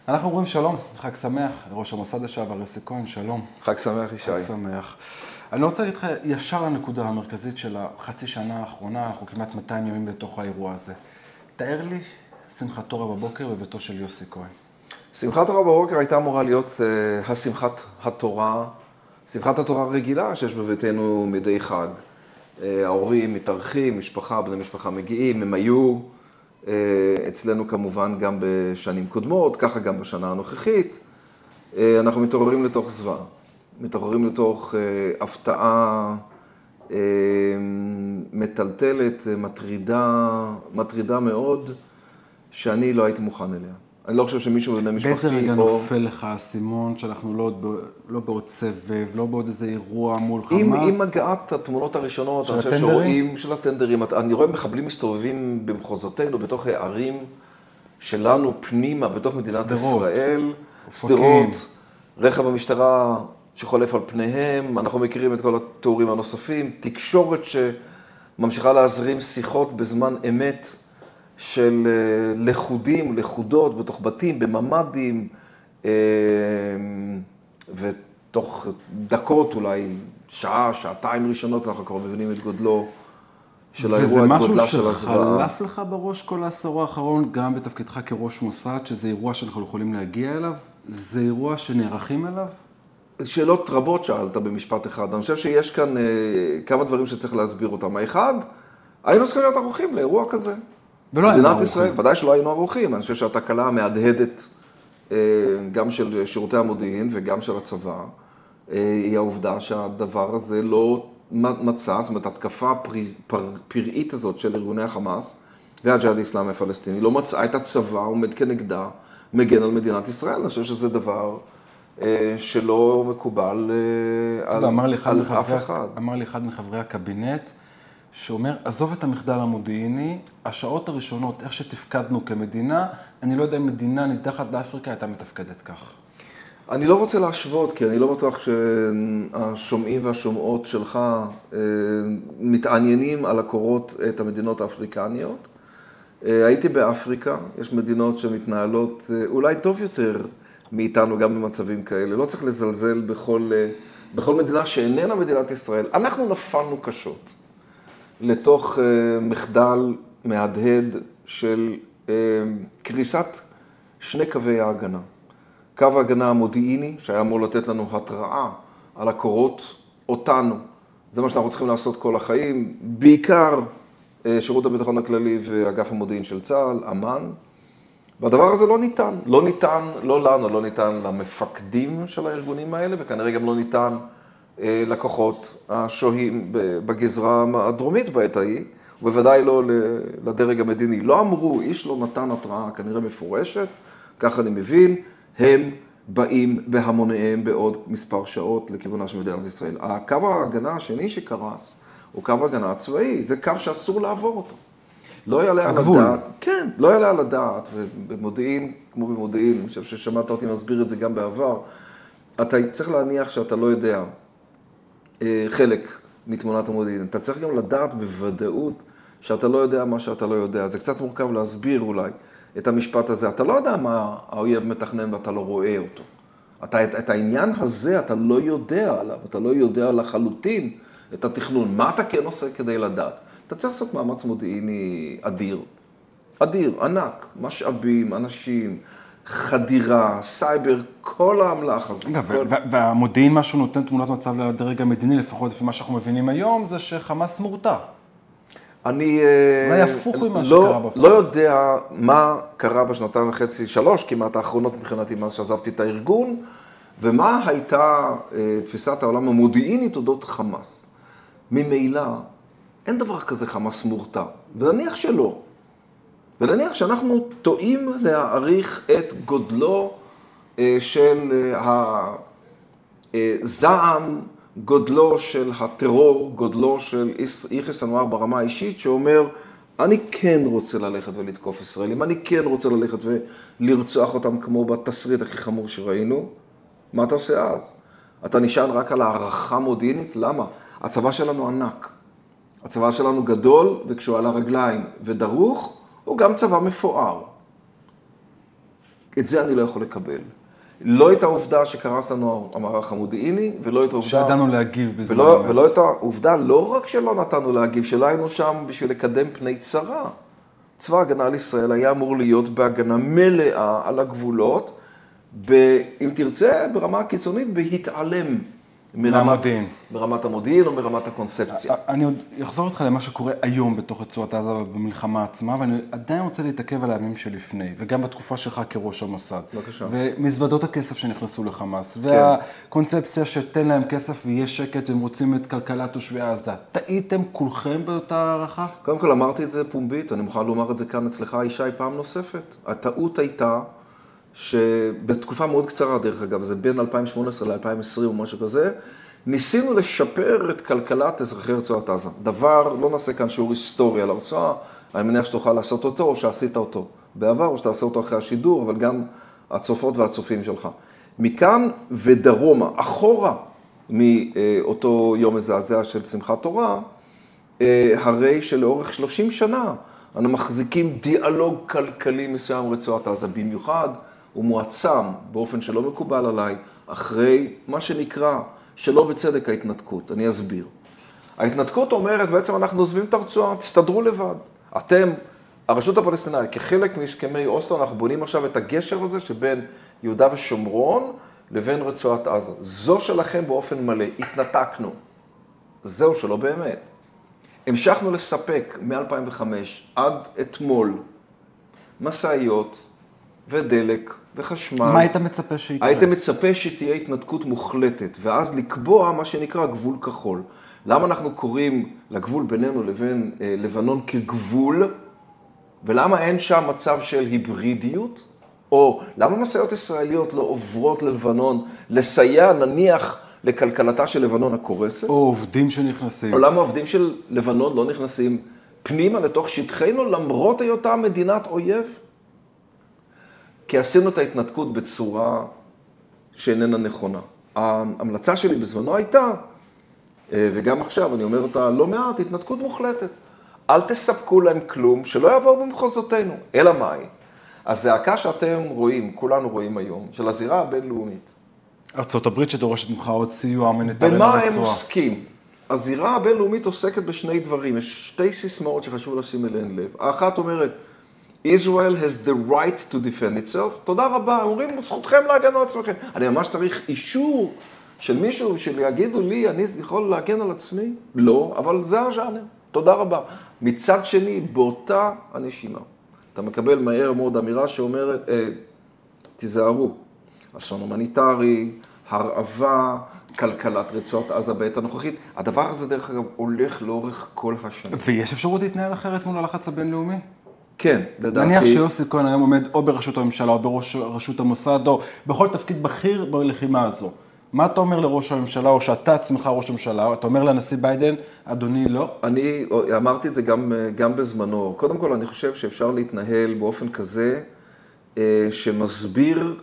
אנחנו אומרים שלום, חג שמח, לראש המוסד לשעבר יוסי כהן, שלום. חג שמח, ישי. חג שמח. אני רוצה להגיד לך ישר לנקודה המרכזית של החצי שנה האחרונה, אנחנו כמעט 200 ימים לתוך האירוע הזה. תאר לי שמחת תורה בבוקר בביתו של יוסי כהן. שמחת תורה בבוקר הייתה אמורה להיות השמחת התורה, שמחת התורה הרגילה שיש בביתנו מדי חג. ההורים מתארחים, משפחה, בני משפחה מגיעים, הם היו אצלנו כמובן גם בשנים קודמות, ככה גם בשנה הנוכחית. אנחנו מתעוררים לתוך זוועה, מתעוררים לתוך הפתעה מטלטלת, מטרידה מאוד, שאני לא הייתי מוכן אליה. אני לא חושב שמישהו בני משפחתי באיזה רגע נופל לך הסימון שאנחנו לא בעוד סבב, לא בעוד איזה אירוע מול חמאס? עם הגעת התמונות הראשונות, אני חושב שרואים של הטנדרים, אני רואה מחבלים מסתובבים במחוזותינו, בתוך הערים שלנו פנימה, בתוך מדינת ישראל, סדרות, רכב המשטרה שחולף על פניהם, אנחנו מכירים את כל התיאורים הנוספים, תקשורת שממשיכה להזרים שיחות בזמן אמת, של לחודות בתוך בתים, בממדים, ותוך דקות, אולי שעה, שעתיים ראשונות, אנחנו כבר מבינים את גודלו של האירוע, את גודלה של הזוועה. וזה משהו שחלף לך בראש כל העשור האחרון, גם בתפקידך כראש מוסד, שזה אירוע שאנחנו יכולים להגיע אליו? זה אירוע שנערכים אליו? שאלות רבות שאלת במשפט אחד. אני חושב שיש כאן כמה דברים שצריך להסביר אותם. האחד, היינו צריכים להיות ערוכים לאירוע כזה. מדינת ישראל, ודאי שלא היינו ערוכים, אני חושב שהתקלה המהדהדת גם של שירותי המודיעין וגם של הצבא, היא העובדה שהדבר הזה לא מצא, זאת אומרת, התקפה פראית הזאת של ארגוני החמאס והג'יהאד האסלאמי הפלסטיני, לא מצאה את הצבא עומד כנגדה, מגן על מדינת ישראל. אני חושב שזה דבר שלא מקובל על אף אחד. אמר לי אחד מחברי הקבינט, שאומר, עזוב את המחדל המודיעיני, השעות הראשונות, איך שתפקדנו כמדינה, אני לא יודע אם מדינה נידחת באפריקה הייתה מתפקדת כך. אני לא רוצה להשוות, כי אני לא בטוח שהשומעים והשומעות שלך מתעניינים על הקורות את המדינות האפריקניות. הייתי באפריקה, יש מדינות שמתנהלות אולי טוב יותר מאיתנו גם במצבים כאלה. לא צריך לזלזל בכל מדינה שאיננה מדינת ישראל. אנחנו נפלנו קשות לתוך מחדל מהדהד של קריסת שני קווי ההגנה. קו ההגנה המודיעיני, שהיה אמור לתת לנו התראה על הקורות אותנו. זה מה שאנחנו צריכים לעשות כל החיים, בעיקר שירות הביטחון הכללי ואגף המודיעין של צה"ל, אמ"ן. והדבר הזה לא ניתן. לא ניתן, לא לנו, לא ניתן למפקדים של הארגונים האלה, וכנראה גם לא ניתן לקוחות השוהים בגזרה הדרומית בעת ההיא, ובוודאי לא לדרג המדיני. לא אמרו, איש לא נתן התראה כנראה מפורשת, כך אני מבין, הם באים בהמוניהם בעוד מספר שעות לכיוונה של מדינת ישראל. הקו ההגנה השני שקרס הוא קו ההגנה הצבאי, זה קו שאסור לעבור אותו. לא יעלה על הדעת, כן, לא יעלה על הדעת, ובמודיעין, כמו במודיעין, אני חושב ששמעת אותי מסביר את זה גם בעבר, אתה צריך להניח שאתה לא יודע חלק מתמונת המודיעין. אתה צריך גם לדעת בוודאות שאתה לא יודע מה שאתה לא יודע. זה קצת מורכב להסביר אולי את המשפט הזה. אתה לא יודע מה האויב מתכנן ואתה לא רואה אותו. את העניין הזה אתה לא יודע עליו, אתה לא יודע לחלוטין את התכנון. מה אתה כן עושה כדי לדעת? אתה צריך לעשות מאמץ מודיעיני אדיר. אדיר, ענק, משאבים, אנשים, חדירה, סייבר, כל המלאך הזה. והמודיעין, מה שהוא נותן תמונת מצב לדרג המדיני, לפחות לפי מה שאנחנו מבינים היום, זה שחמאס מורתע. אני אולי הפוך ממה שקרה בפועל. לא יודע מה קרה בשנתיים וחצי, 3, כמעט האחרונות מבחינתי מאז שעזבתי את הארגון, ומה הייתה תפיסת העולם המודיעינית אודות חמאס. ממילא, אין דבר כזה חמאס מורתע, ונניח שלא. ונניח שאנחנו טועים להעריך את גודלו של הזעם, גודלו של הטרור, גודלו של יחיא סנוואר ברמה האישית, שאומר, אני כן רוצה ללכת ולתקוף ישראלים, אני כן רוצה ללכת ולרצוח אותם כמו בתסריט הכי חמור שראינו. מה אתה עושה אז? אתה נשען רק על הערכה מודיעינית? למה? הצבא שלנו ענק. הצבא שלנו גדול, וכשהוא על הרגליים ודרוך, הוא גם צבא מפואר. את זה אני לא יכול לקבל. לא את העובדה שקרס לנו המערך המודיעיני, ולא את העובדה... שידענו להגיב בזמן אמת. ולא את העובדה, לא רק שלא נתנו להגיב, שלא היינו שם בשביל לקדם פני צרה. צבא ההגנה לישראל היה אמור להיות בהגנה מלאה על הגבולות, אם תרצה, ברמה הקיצונית, בהתעלם מהמודיעין. ברמת המודיעין או ברמת הקונספציה. אני עוד אחזור אותך למה שקורה היום בתוך רצועת עזה במלחמה עצמה, ואני עדיין רוצה להתעכב על הימים שלפני, וגם בתקופה שלך כראש המוסד. בבקשה. ומזוודות הכסף שנכנסו לחמאס, והקונספציה שתן להם כסף ויהיה שקט, והם רוצים את כלכלת תושבי עזה. טעיתם כולכם באותה הערכה? קודם כל אמרתי את זה פומבית, אני מוכן לומר את זה כאן אצלך, ישי, פעם נוספת. הטעות הייתה שבתקופה מאוד קצרה, דרך אגב, זה בין 2018 ל-2020 או משהו כזה, ניסינו לשפר את כלכלת אזרחי רצועת עזה. דבר, לא נעשה כאן שיעור היסטוריה על הרצועה, אני מניח שתוכל לעשות אותו או שעשית אותו בעבר, או שתעשה אותו אחרי השידור, אבל גם הצופות והצופים שלך. מכאן ודרומה, אחורה מאותו יום מזעזע של שמחת תורה, הרי שלאורך 30 שנה אנו מחזיקים דיאלוג כלכלי מסוים רצועת עזה, במיוחד ומועצם באופן שלא מקובל עליי, אחרי מה שנקרא שלא בצדק ההתנתקות. אני אסביר. ההתנתקות אומרת, בעצם אנחנו עוזבים את הרצועה, תסתדרו לבד. אתם, הרשות הפלסטינאית, כחלק מהסכמי אוסלו, אנחנו בונים עכשיו את הגשר הזה שבין יהודה ושומרון לבין רצועת עזה. זו שלכם באופן מלא, התנתקנו. זהו שלא באמת. המשכנו לספק מ-2005 עד אתמול משאיות ודלק וחשמל. מה היית מצפה שיקרה? היית מצפה שתהיה התנתקות מוחלטת, ואז לקבוע מה שנקרא גבול כחול. למה אנחנו קוראים לגבול בינינו לבין לבנון כגבול, ולמה אין שם מצב של היברידיות? או למה משאיות ישראליות לא עוברות ללבנון לסייע נניח לכלכלתה של לבנון הקורסת? או עובדים שנכנסים. או למה עובדים של לבנון לא נכנסים פנימה לתוך שטחנו למרות היותה מדינת אויב? כי עשינו את ההתנתקות בצורה שאיננה נכונה. ההמלצה שלי בזמנו הייתה, וגם עכשיו אני אומר אותה לא מעט, התנתקות מוחלטת. אל תספקו להם כלום שלא יעבור במחוזותינו, אלא מאי. הזעקה שאתם רואים, כולנו רואים היום, של הזירה הבינלאומית. ארצות הברית שדורשת ממך עוד סיוע הומניטרי במה לרצועה. הם עוסקים? הזירה הבינלאומית עוסקת בשני דברים. יש שתי סיסמאות שחשוב לשים אליהן לב. האחת אומרת, Israel has the right to defend itself. תודה רבה, אומרים, זכותכם להגן על עצמכם. אני ממש צריך אישור של מישהו שיגידו לי, אני יכול להגן על עצמי? לא, אבל זה הז'אנר. תודה רבה. מצד שני, באותה הנשימה, אתה מקבל מהר מאוד אמירה שאומרת, תיזהרו, אסון הומניטרי, הרעבה, כלכלת רצועת עזה בעת הנוכחית. הדבר הזה דרך אגב הולך לאורך כל השנה. ויש אפשרות להתנהל אחרת מול הלחץ הבינלאומי? כן, לדעתי. נניח שיוסי כהן היום עומד או בראשות הממשלה או בראש רשות המוסד או בכל תפקיד בכיר בלחימה הזו. מה אתה אומר לראש הממשלה או שאתה עצמך ראש הממשלה? אתה אומר לנשיא ביידן, אדוני לא? אני אמרתי את זה גם בזמנו. קודם כל אני חושב שאפשר להתנהל באופן כזה שמסביר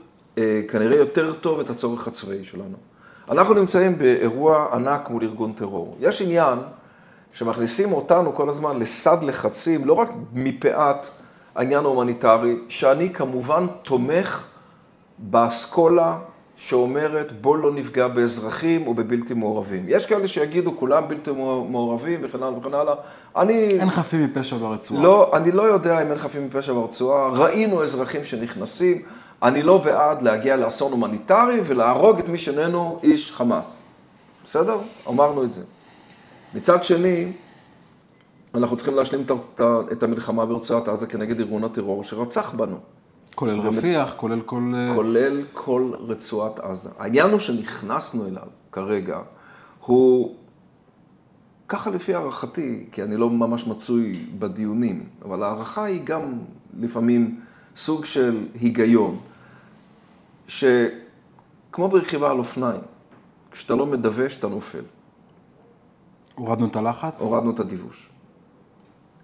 כנראה יותר טוב את הצורך הצבאי שלנו. אנחנו נמצאים באירוע ענק מול ארגון טרור. יש עניין שמכניסים אותנו כל הזמן לסד לחצים, לא רק מפאת העניין ההומניטרי, שאני כמובן תומך באסכולה שאומרת בוא לא נפגע באזרחים או בבלתי מעורבים. יש כאלה שיגידו כולם בלתי מעורבים וכן הלאה וכן הלאה. אין חפים מפשע ברצועה. לא, אני לא יודע אם אין חפים מפשע ברצועה. ראינו אזרחים שנכנסים. אני לא בעד להגיע לאסון הומניטרי ולהרוג את מי שאיננו איש חמאס. בסדר? אמרנו את זה. מצד שני, אנחנו צריכים להשלים את המלחמה ברצועת עזה כנגד ארגון הטרור שרצח בנו. כולל רפיח, כולל כל... כולל כל רצועת עזה. העניין הוא שנכנסנו אליו כרגע, הוא, ככה לפי הערכתי, כי אני לא ממש מצוי בדיונים, אבל הערכה היא גם לפעמים סוג של היגיון, שכמו ברכיבה על אופניים, כשאתה לא מדווש, אתה נופל. הורדנו את הלחץ? הורדנו את הדיווש.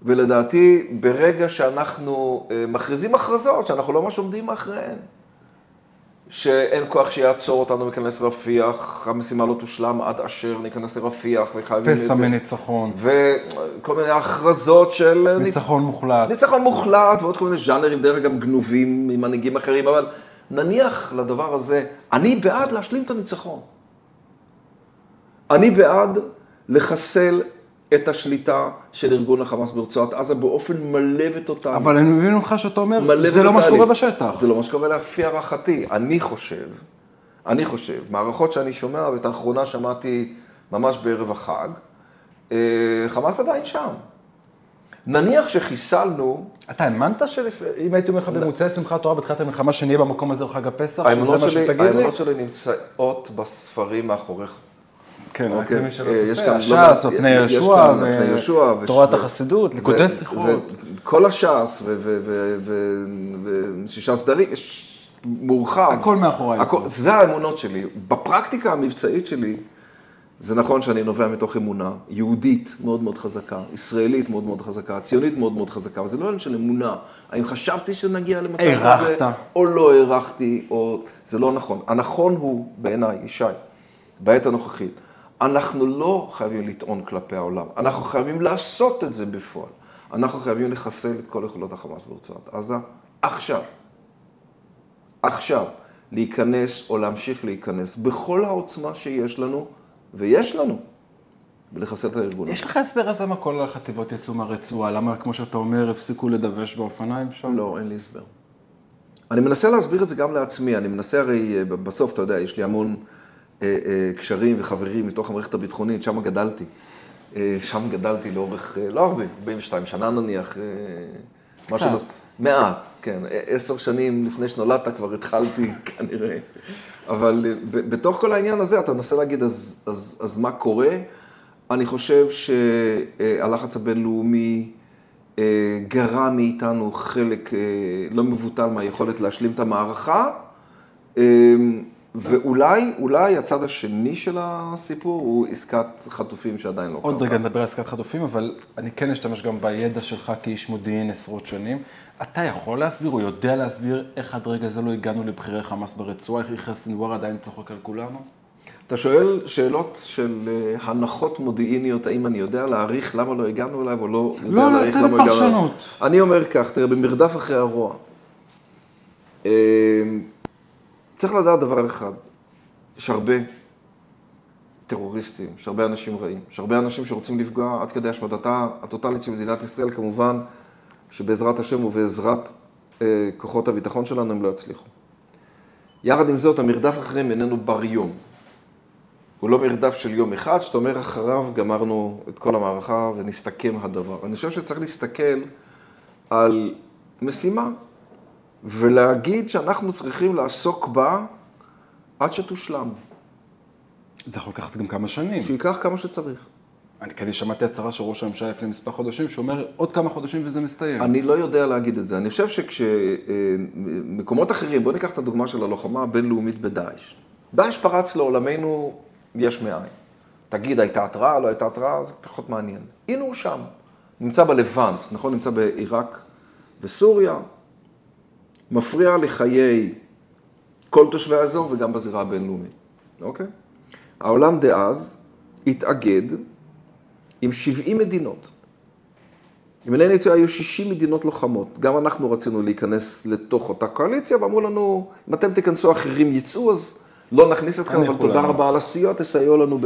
ולדעתי, ברגע שאנחנו מכריזים הכרזות, שאנחנו לא ממש עומדים מאחריהן, שאין כוח שיעצור אותנו להיכנס לרפיח, המשימה לא תושלם עד אשר ניכנס לרפיח, וחייבים... פסע מניצחון. וכל מיני הכרזות של... ניצחון מוחלט. ניצחון מוחלט, ועוד כל מיני ז'אנרים, דרך אגב גנובים ממנהיגים אחרים, אבל נניח לדבר הזה, אני בעד להשלים את הניצחון. אני בעד לחסל את השליטה של ארגון החמאס ברצועת עזה באופן מלא וטוטלי. אבל אני מבין ממך שאתה אומר, זה לא מה שקורה בשטח. זה לא מה שקורה לפי הערכתי. אני חושב, מערכות שאני שומע, ואת האחרונה שמעתי ממש בערב החג, חמאס עדיין שם. נניח שחיסלנו... אתה האמנת שאם הייתי אומר לך במוצאי שמחת תורה בתחילת המלחמה, שנהיה במקום הזה בחג הפסח, האמונות שלי נמצאות בספרים מאחוריך. כן, רק למי שלא צופה, הש"ס, פני יהושע, ותורת החסידות, ליכודי שיחות. כל הש"ס ושישה סדרים, יש מורחב. הכל מאחורי. זה האמונות שלי. בפרקטיקה המבצעית שלי, זה נכון שאני נובע מתוך אמונה יהודית מאוד מאוד חזקה, ישראלית מאוד מאוד חזקה, ציונית מאוד מאוד חזקה, אבל זה לא עניין של אמונה. האם חשבתי שנגיע למצב הזה, או לא הערכתי, או... זה לא נכון. הנכון הוא, בעיניי, ישי, בעת הנוכחית, אנחנו לא חייבים לטעון כלפי העולם, אנחנו חייבים לעשות את זה בפועל. אנחנו חייבים לחסל את כל יכולות החמאס ברצועת עזה, עכשיו, להיכנס או להמשיך להיכנס בכל העוצמה שיש לנו, ויש לנו, ולחסל את הארגון. יש לך הסבר אז למה כל החטיבות יצאו מהרצועה? למה, כמו שאתה אומר, הפסיקו לדווש באופניים שם? לא, אין לי הסבר. אני מנסה להסביר את זה גם לעצמי, אני מנסה הרי, בסוף, אתה יודע, יש לי המון קשרים וחברים מתוך המערכת הביטחונית, שם גדלתי. שם גדלתי לאורך, לא הרבה, 42 שנה נניח. קצת. מעט, כן. 10 שנים לפני שנולדת כבר התחלתי כנראה. אבל בתוך כל העניין הזה, אתה מנסה להגיד, אז מה קורה? אני חושב שהלחץ הבינלאומי גרם מאיתנו חלק לא מבוטל מהיכולת להשלים את המערכה, ואולי הצד השני של הסיפור הוא עסקת חטופים שעדיין לא קרה. עוד רגע נדבר על עסקת חטופים, אבל אני כן אשתמש גם בידע שלך כאיש מודיעין עשרות שנים. אתה יכול להסביר, או יודע להסביר, איך עד רגע זה לא הגענו לבחירי חמאס ברצועה, איך יחיא סנוואר עדיין צוחק על כולנו? אתה שואל שאלות של הנחות מודיעיניות, האם אני יודע להעריך למה לא הגענו אליו, או לא יודע להעריך למה הגענו אליו? פרשנות. אני אומר כך, תראה, במרדף אחרי הרוע. צריך לדעת דבר אחד, יש הרבה טרוריסטים, יש הרבה אנשים רעים, יש הרבה אנשים שרוצים לפגוע עד כדי השמדתה הטוטלית של מדינת ישראל, כמובן שבעזרת השם ובעזרת כוחות הביטחון שלנו הם לא יצליחו. יחד עם זאת, המרדף אחריהם איננו בר יום. הוא לא מרדף של יום אחד, שאתה אומר אחריו גמרנו את כל המערכה ונסתכם הדבר. אני חושב שצריך להסתכל על משימה, ולהגיד שאנחנו צריכים לעסוק בה עד שתושלם. זה יכול לקחת גם כמה שנים. שיקח כמה שצריך. אני שמעתי הצהרה של ראש הממשלה לפני מספר חודשים, שאומר עוד כמה חודשים וזה מסתיים. אני לא יודע להגיד את זה. אני חושב שכשמקומות אחרים, בוא ניקח את הדוגמה של הלוחמה הבינלאומית בדאעש. דאעש פרץ לעולמנו יש מאין. תגיד, הייתה התראה, לא הייתה התראה, זה פחות מעניין. הנה הוא שם. נמצא בלבנט, נכון? נמצא בעיראק וסוריה. מפריע לחיי כל תושבי האזור וגם בזירה הבינלאומית. אוקיי? העולם דאז התאגד עם 70 מדינות. אם אינני טועה, היו 60 מדינות לוחמות. גם אנחנו רצינו להיכנס לתוך אותה קואליציה, ואמרו לנו, אם אתם תיכנסו, אחרים יצאו, אז לא נכניס אתכם, אבל תודה רבה על הסיוע, תסייעו לנו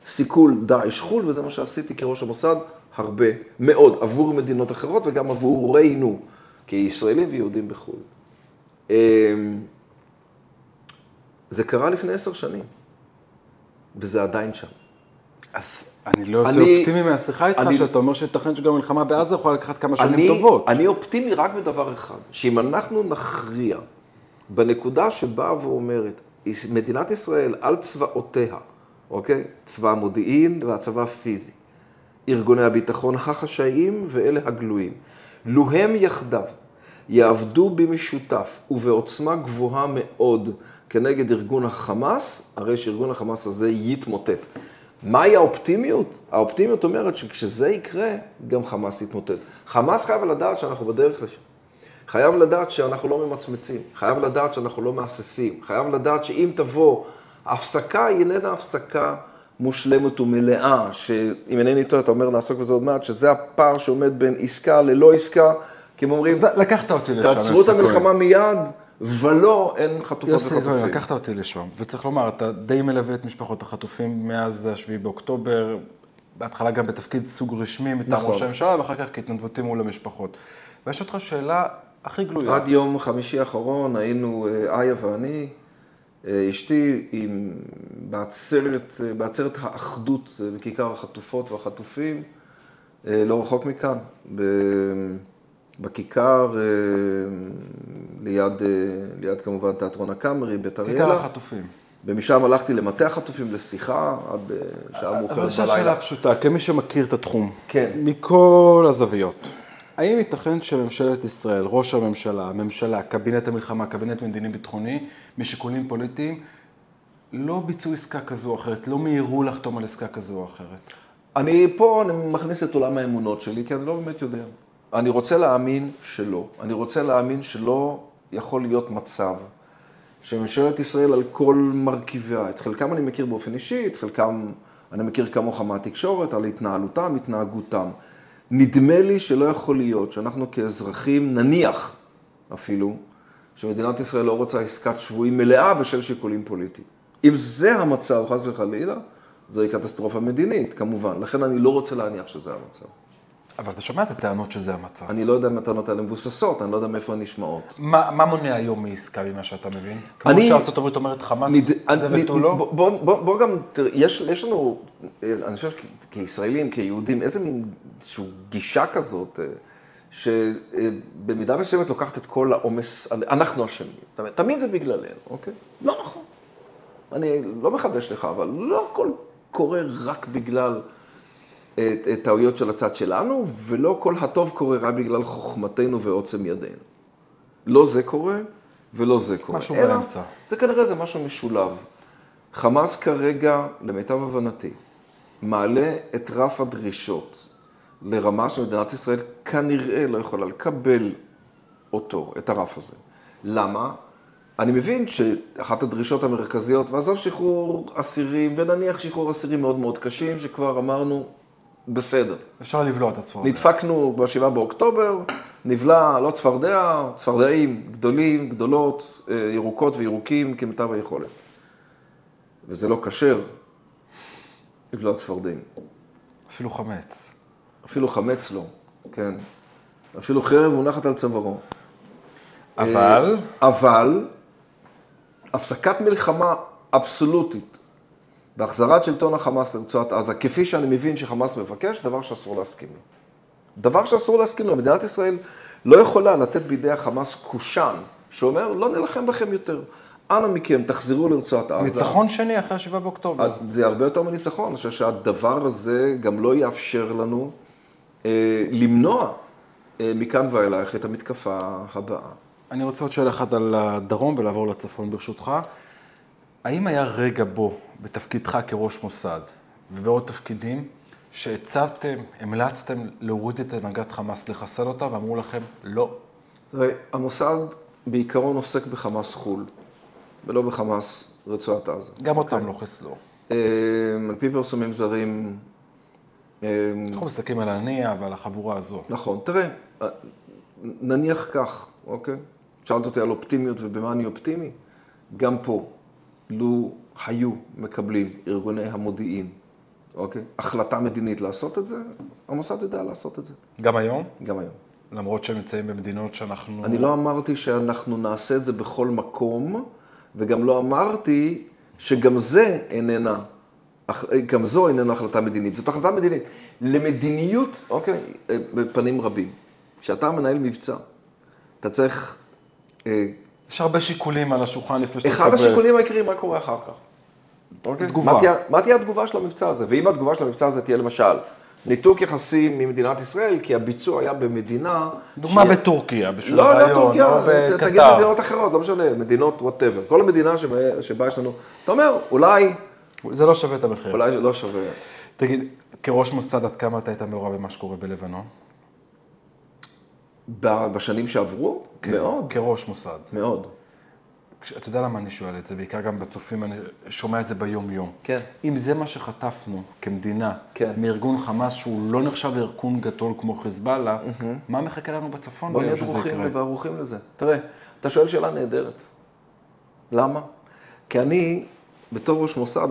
בסיכול דאעש חול, וזה מה שעשיתי כראש המוסד הרבה מאוד, עבור מדינות אחרות וגם עבורנו, כישראלים ויהודים בחו"ל. זה קרה לפני 10 שנים, וזה עדיין שם. אז אני לא יוצא אופטימי מהשיחה איתך, שאתה אומר שתכן שגם מלחמה בעזה יכולה לקחת כמה שנים טובות. אני אופטימי רק בדבר אחד, שאם אנחנו נכריע בנקודה שבאה ואומרת, מדינת ישראל על צבאותיה, אוקיי? צבא המודיעין והצבא הפיזי, ארגוני הביטחון החשאיים ואלה הגלויים, לו הם יחדיו יעבדו במשותף ובעוצמה גבוהה מאוד כנגד ארגון החמאס, הרי שארגון החמאס הזה יתמוטט. מהי האופטימיות? האופטימיות אומרת שכשזה יקרה, גם חמאס יתמוטט. חמאס חייב לדעת שאנחנו בדרך לשם. חייב לדעת שאנחנו לא ממצמצים, חייב לדעת שאנחנו לא מהססים, חייב לדעת שאם תבוא הפסקה, היא איננה הפסקה מושלמת ומלאה, שאם אינני טועה, אתה אומר, נעסוק בזה עוד מעט, שזה הפער שעומד בין עסקה ללא עסקה, כי הם אומרים, לקחת אותי לשם. תעצרו את המלחמה מיד, ולא, אין חטופות וחטופים. לקחת אותי לשם, וצריך לומר, אתה די מלווה את משפחות החטופים מאז 7 באוקטובר, בהתחלה גם בתפקיד סוג רשמי מטעם ראש הממשלה, ואחר כך כהתנדבותי מול המשפחות. ויש אותך שאלה הכי גלויה. עד יום חמישי האחרון היינו, איה ואני, אשתי, בעצרת האחדות בכיכר החטופות והחטופים, לא רחוק מכאן, בכיכר, ליד כמובן תיאטרון הקאמרי, בית אריאלה. כיכר החטופים. ומשם הלכתי למטה החטופים לשיחה, עד בשעה מאוחרת בלילה. אז זו שאלה פשוטה, כמי שמכיר את התחום. כן. מכל הזוויות. האם ייתכן שממשלת ישראל, ראש הממשלה, הממשלה, קבינט המלחמה, קבינט מדיני ביטחוני, משיקולים פוליטיים, לא ביצעו עסקה כזו או אחרת, לא מהירו לחתום על עסקה כזו או אחרת? אני מכניס את עולם האמונות שלי, כי אני לא באמת יודע. אני רוצה להאמין שלא. אני רוצה להאמין שלא יכול להיות מצב שממשלת ישראל על כל מרכיביה, את חלקם אני מכיר באופן אישי, את חלקם אני מכיר כמוך מהתקשורת, על התנהלותם, התנהגותם. נדמה לי שלא יכול להיות שאנחנו כאזרחים נניח אפילו, שמדינת ישראל לא רוצה עסקת שבויים מלאה בשל שיקולים פוליטיים. אם זה המצב, חס וחלילה, זוהי קטסטרופה מדינית, כמובן. לכן אני לא רוצה להניח שזה המצב. אבל אתה שומע את הטענות שזה המצב. אני לא יודע אם הטענות האלה מבוססות, אני לא יודע מאיפה הן נשמעות. מה מונע היום מעסקה ממה שאתה מבין? כמו שארצות הברית אומרת חמאס, זה ותו לא? בוא גם, יש לנו, אני חושב כישראלים, כיהודים, איזה מין גישה כזאת, שבמידה מסוימת לוקחת את כל העומס, אנחנו אשמים. תמיד זה בגללנו, אוקיי? לא נכון. אני לא מחדש לך, אבל לא הכל קורה רק בגלל טעויות של הצד שלנו, ולא כל הטוב קורה רק בגלל חוכמתנו ועוצם ידינו. לא זה קורה, ולא זה קורה. משהו באמצע. זה כנראה זה משהו משולב. חמאס כרגע, למיטב הבנתי, מעלה את רף הדרישות לרמה שמדינת ישראל כנראה לא יכולה לקבל אותו, את הרף הזה. למה? אני מבין שאחת הדרישות המרכזיות, ועזוב שחרור אסירים, ונניח שחרור אסירים מאוד מאוד קשים, שכבר אמרנו, בסדר. אפשר לבלוע את הצפרדע. נדפקנו ב7 באוקטובר, נבלע, לא צפרדע, צפרדעים גדולים, גדולות, ירוקות וירוקים כמיטב היכולת. וזה לא כשר, לבלוע צפרדעים. אפילו חמץ. אפילו חמץ לא, כן. אפילו חרב מונחת על צווארו. אבל, הפסקת מלחמה אבסולוטית, בהחזרת שלטון החמאס לרצועת עזה, כפי שאני מבין שחמאס מבקש, דבר שאסור להסכים לו. דבר שאסור להסכים לו. מדינת ישראל לא יכולה לתת בידי החמאס קושן, שאומר, לא נלחם בכם יותר. אנא מכם, תחזרו לרצועת עזה. ניצחון שני אחרי 7 באוקטובר. זה הרבה יותר מניצחון. אני חושב שהדבר הזה גם לא יאפשר לנו למנוע מכאן ואילך את המתקפה הבאה. אני רוצה עוד שאלה אחת על הדרום ולעבור לצפון ברשותך. האם היה רגע בו, בתפקידך כראש מוסד ובעוד תפקידים, שהצבתם, המלצתם להוריד את הנהגת חמאס, לחסל אותה, ואמרו לכם לא? המוסד בעיקרון עוסק בחמאס חול, ולא בחמאס רצועת עזה. גם אותם לא חיסלו. על פי פרסומים זרים... אנחנו מסתכלים על הנייה ועל החבורה הזו. נכון, תראה, נניח כך, אוקיי? שאלת אותי על אופטימיות ובמה אני אופטימי. גם פה, לו היו מקבלים ארגוני המודיעין, אוקיי? החלטה מדינית לעשות את זה, המוסד יודע לעשות את זה. גם היום? גם היום. למרות שהם נמצאים במדינות שאנחנו... אני לא אמרתי שאנחנו נעשה את זה בכל מקום, וגם לא אמרתי שגם זה איננה, גם זו איננה החלטה מדינית. זאת החלטה מדינית. למדיניות, אוקיי, בפנים רבים. כשאתה מנהל מבצע, אתה צריך... יש הרבה שיקולים על השולחן לפני שאתה אחד השיקולים העיקריים, מה קורה אחר כך? אוקיי? תגובה. מה תהיה התגובה של המבצע הזה? ואם התגובה של המבצע הזה תהיה למשל, ניתוק יחסים ממדינת ישראל, כי הביצוע היה במדינה... דוגמה בטורקיה, בשביל לא, רעיון, לא טורקיה, או בקטר. תגיד מדינות אחרות, לא משנה, מדינות whatever. כל המדינה שבה יש לנו, אתה אומר, אולי... זה לא שווה את המחיר. אולי זה לא שווה. תגיד, כראש מוסד, עד כמה אתה היית מעורב במה שקורה בלבנון? בשנים שעברו? כן, מאוד. כראש מוסד. מאוד. אתה יודע למה אני שואל את זה, בעיקר גם בצופים, אני שומע את זה ביום-יום. כן. אם זה מה שחטפנו כמדינה, כן. מארגון חמאס שהוא לא נחשב ארגון גדול כמו חיזבאללה, מה מחכה לנו בצפון? בוא נהיה דרוכים וערוכים לזה. תראה, אתה שואל שאלה נהדרת. למה? כי אני, בתור ראש מוסד,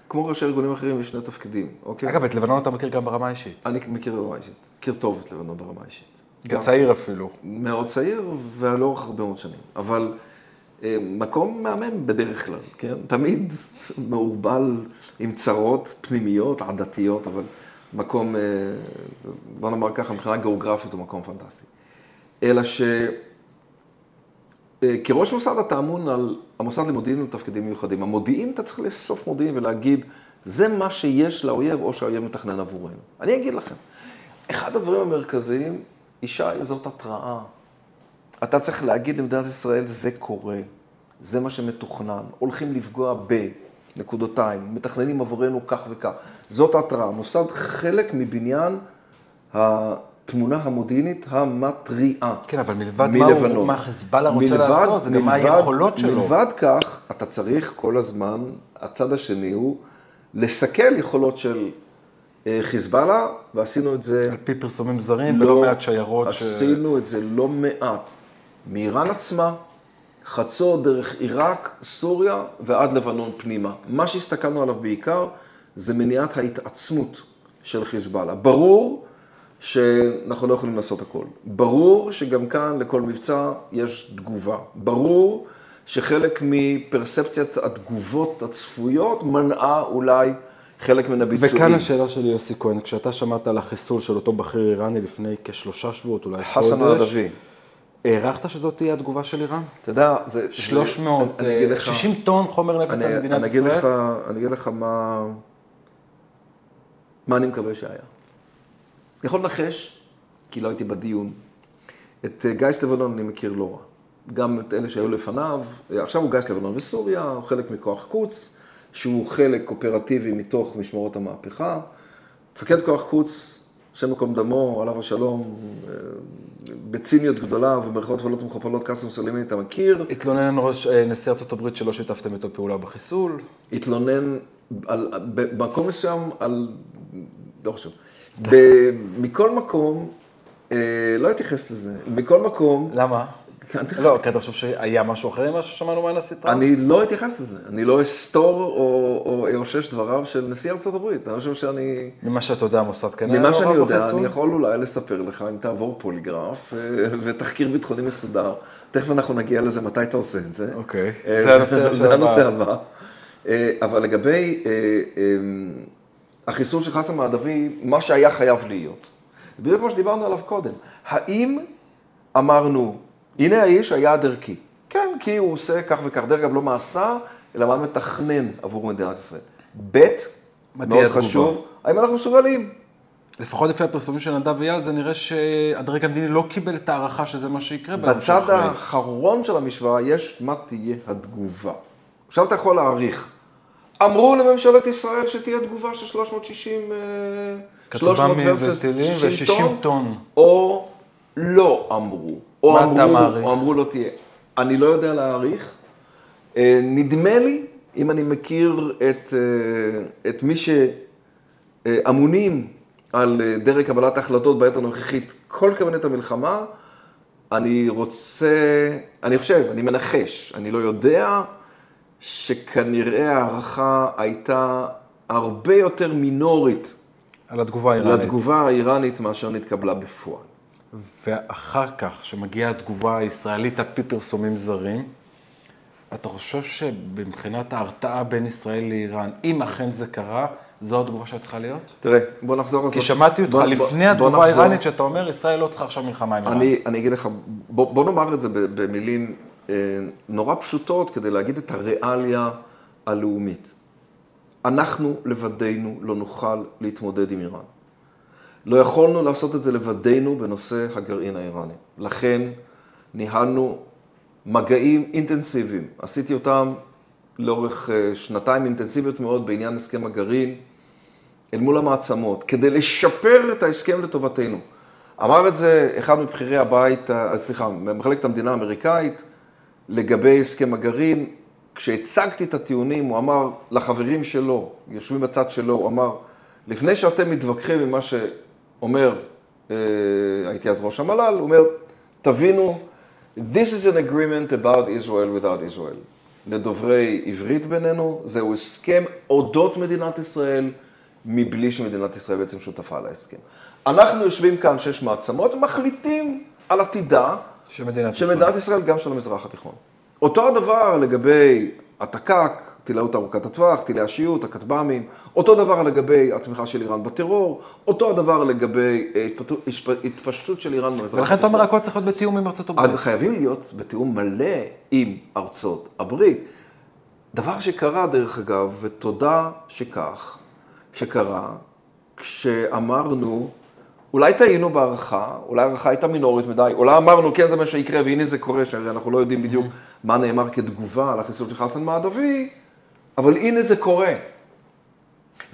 כמו ראשי ארגונים אחרים, יש שני תפקידים, אוקיי? אגב, את לבנון אתה מכיר גם ברמה אישית. אני מכיר ברמה אישית. מכיר טוב את לבנון ברמה אישית. כצעיר אפילו. מאוד צעיר ולאורך הרבה מאוד שנים. אבל מקום מהמם בדרך כלל, כן? תמיד מעורבל עם צרות פנימיות, עדתיות, אבל מקום, בוא נאמר ככה, מבחינה גיאוגרפית הוא מקום פנטסטי. אלא כראש מוסד אתה אמון על המוסד למודיעין ותפקידים מיוחדים. המודיעין אתה צריך לאסוף מודיעין ולהגיד, זה מה שיש לאויב או שהאויב מתכנן עבורנו. אני אגיד לכם, אחד הדברים המרכזיים, ישי, זאת התראה. אתה צריך להגיד למדינת ישראל, זה קורה, זה מה שמתוכנן, הולכים לפגוע בנקודותיים, מתכננים עבורנו כך וכך. זאת התראה. מוסד חלק מבניין התמונה המודיעינית המטריעה. כן, אבל מלבד מה חיזבאללה רוצה לעשות, זה גם מה היכולות שלו. מלבד כך, אתה צריך כל הזמן, הצד השני הוא לסכל יכולות של חיזבאללה, ועשינו את זה... על פי פרסומים זרים, ולא מעט שיירות עשינו את זה לא מעט. מאיראן עצמה, חצור דרך עיראק, סוריה ועד לבנון פנימה. מה שהסתכלנו עליו בעיקר, זה מניעת ההתעצמות של חיזבאללה. ברור שאנחנו לא יכולים לעשות הכל. ברור שגם כאן לכל מבצע יש תגובה. ברור שחלק מפרספציית התגובות הצפויות מנעה אולי חלק מן הביצועים. וכאן השאלה שלי, יוסי כהן, כשאתה שמעת על החיסול של אותו בכיר איראני לפני כ3 שבועות, אולי חודש, חסן הערבי. הערכת שזאת תהיה התגובה של איראן? אתה יודע, זה... 60 טון חומר נפץ על מדינת ישראל? אני אגיד לך מה אני מקווה שהיה. אני יכול לנחש, כי לא הייתי בדיון. את גייס לבנון אני מכיר לא רע. גם את אלה שהיו לפניו, עכשיו הוא גייס לבנון וסוריה, הוא חלק מכוח קוץ, שהוא חלק אופרטיבי מתוך משמרות המהפכה. מפקד כוח קוץ, שם מקום דמו, עליו השלום, בציניות גדולה ובמרכאות כפולות ומכופלות, קאסם סולימאני, אתה מכיר. התלונן נשיא ארצות הברית שלא שיתפתם איתו פעולה בחיסול. התלונן במקום מסוים על... לא חשוב. מכל מקום, לא התייחס לזה, מכל מקום... למה? לא, כי אתה חושב שהיה משהו אחר ממה ששמענו מהנשיא טראמפ? אני לא אתייחס לזה, אני לא אסתור או אאושש דבריו של נשיא ארצות הברית, אני חושב שאני... ממה שאתה יודע, מוסד כנראה... ממה שאני יודע, אני יכול אולי לספר לך, אם תעבור פוליגרף ותחקיר ביטחוני מסודר, תכף אנחנו נגיע לזה, מתי אתה עושה את זה. אוקיי, זה הנושא הבא. אבל לגבי החיסול של חסן הערבי, מה שהיה חייב להיות. זה בדיוק כמו שדיברנו עליו קודם. האם אמרנו, הנה האיש היעד ערכי. כן, כי הוא עושה כך וכך, דרך אגב לא מעשה, אלא מה מתכנן עבור מדינת ישראל. ב' מאוד חשוב, האם אנחנו מסוגלים? לפחות לפי הפרסומים של נדב אייל, זה נראה שהדרג המדיני לא קיבל את הערכה שזה מה שיקרה. בצד האחרון של המשוואה יש מה תהיה התגובה. עכשיו אתה יכול להעריך. אמרו לממשלת ישראל שתהיה תגובה של 360 טון, או לא אמרו. מה אתה מעריך? או אמרו לא תהיה. אני לא יודע להעריך. נדמה לי, אם אני מכיר את מי שאמונים על דרג קבלת ההחלטות בעת הנוכחית, כל קבינט המלחמה, אני מנחש, אני לא יודע שכנראה הערכה הייתה הרבה יותר מינורית על התגובה האיראנית. לתגובה האיראנית מאשר נתקבלה בפועל. ואחר כך, שמגיעה התגובה הישראלית על פי פרסומים זרים, אתה חושב שבמבחינת ההרתעה בין ישראל לאיראן, אם אכן זה קרה, זו התגובה שצריכה להיות? תראה, בוא נחזור... כי שמעתי אותך לפני התגובה האיראנית, שאתה אומר, ישראל לא צריכה עכשיו מלחמה עם איראן. אני אגיד לך, בוא נאמר את זה במילים נורא פשוטות, כדי להגיד את הריאליה הלאומית. אנחנו לבדנו לא נוכל להתמודד עם איראן. לא יכולנו לעשות את זה לבדנו בנושא הגרעין האיראני. לכן ניהלנו מגעים אינטנסיביים. עשיתי אותם לאורך שנתיים אינטנסיביות מאוד בעניין הסכם הגרעין, אל מול המעצמות, כדי לשפר את ההסכם לטובתנו. אמר את זה אחד מבכירי הבית, סליחה, מחלקת המדינה האמריקאית, לגבי הסכם הגרעין. כשהצגתי את הטיעונים, הוא אמר לחברים שלו, יושבים בצד שלו, הוא אמר, לפני שאתם מתווכחים עם מה שאומר, הייתי אז ראש המל"ל, הוא אומר, תבינו, this is an agreement about Israel without Israel. לדוברי עברית בינינו, זהו הסכם אודות מדינת ישראל, מבלי שמדינת ישראל בעצם שותפה להסכם. אנחנו יושבים כאן 6 מעצמות, ומחליטים על עתידה שמדינת ישראל גם של המזרח התיכון. אותו הדבר לגבי התק"ק, טילי ארוכת הטווח, טילי השיעיות, הכטב"מים, אותו דבר לגבי התמיכה של איראן בטרור, אותו הדבר לגבי התפשטות של איראן במזרח התיכון. ולכן אתה אומר, הכל צריך להיות בתיאום עם ארצות הברית. חייבים להיות בתיאום מלא עם ארצות הברית. דבר שקרה דרך אגב, ותודה שכך, שקרה, כשאמרנו, אולי טעינו בערכה, אולי הערכה הייתה מינורית מדי, אולי אמרנו, כן, זה מה שיקרה, והנה זה קורה, שהרי אנחנו לא יודעים בדיוק מה נאמר כתגובה על החיסול של חסן מעדבי, אבל הנה זה קורה.